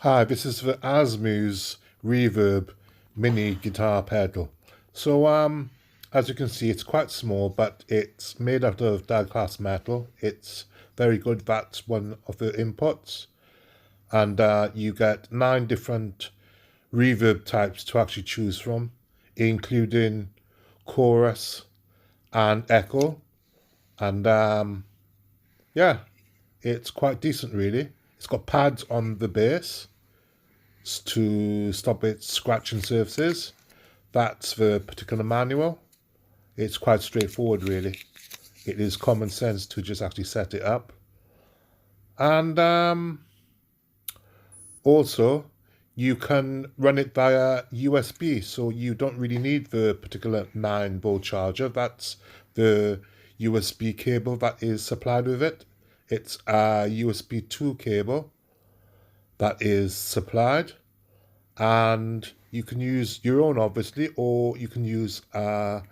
Hi, this is the Asmuse Reverb mini guitar pedal. So as you can see, it's quite small, but it's made out of die-cast metal. It's very good. That's one of the inputs. And you get 9 different reverb types to actually choose from, including chorus and echo. And yeah, it's quite decent, really. It's got pads on the bass to stop it scratching surfaces. That's the particular manual. It's quite straightforward, really. It is common sense to just actually set it up. And also you can run it via USB, so you don't really need the particular 9-volt charger. That's the USB cable that is supplied with it. It's a USB 2 cable that is supplied, and you can use your own, obviously, or you can use a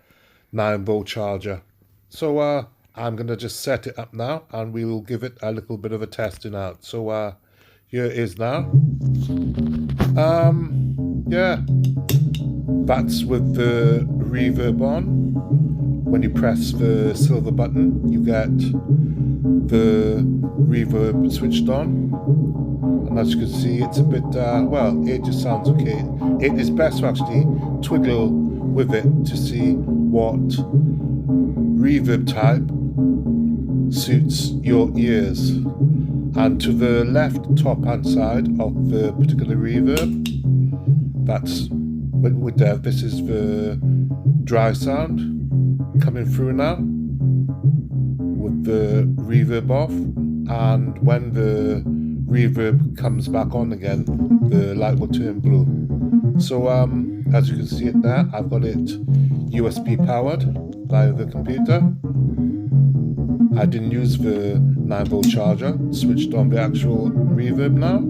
9-volt charger. So I'm going to just set it up now, and we'll give it a little bit of a testing out. So here it is now. Yeah, that's with the reverb on. When you press the silver button, you get the reverb switched on. And as you can see, it's a bit, well, it just sounds okay. It is best to actually twiddle with it to see what reverb type suits your ears. And to the left top hand side of the particular reverb, that's with there, this is the dry sound coming through now with the reverb off. And when the reverb comes back on again, the light will turn blue. So as you can see it there, I've got it USB powered via the computer. I didn't use the 9-volt charger, switched on the actual reverb now.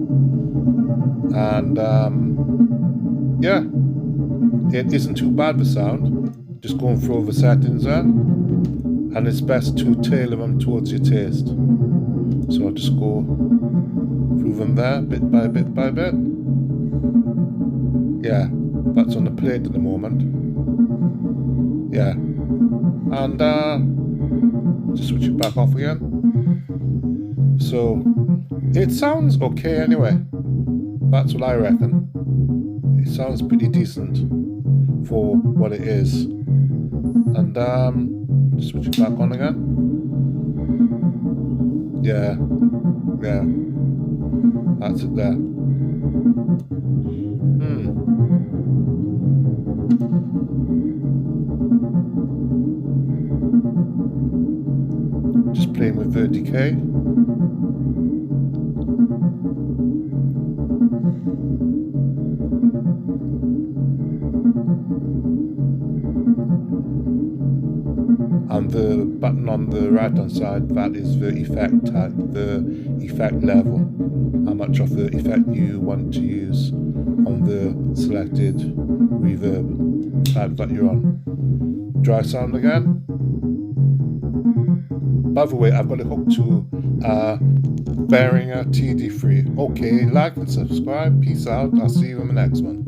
And yeah, it isn't too bad, the sound. Just going through all the settings there, and it's best to tailor them towards your taste. So I'll just go through them there, bit by bit by bit. Yeah, that's on the plate at the moment. Yeah, and just switch it back off again. So it sounds okay anyway. That's what I reckon. It sounds pretty decent for what it is. And just switch it back on again. Yeah, that's it there. Just playing with the decay. And the button on the right hand side, that is the effect type, the effect level, how much of the effect you want to use on the selected reverb type that you're on. Dry sound again. By the way, I've got it hooked to Behringer TD3. Okay, like and subscribe. Peace out. I'll see you in the next one.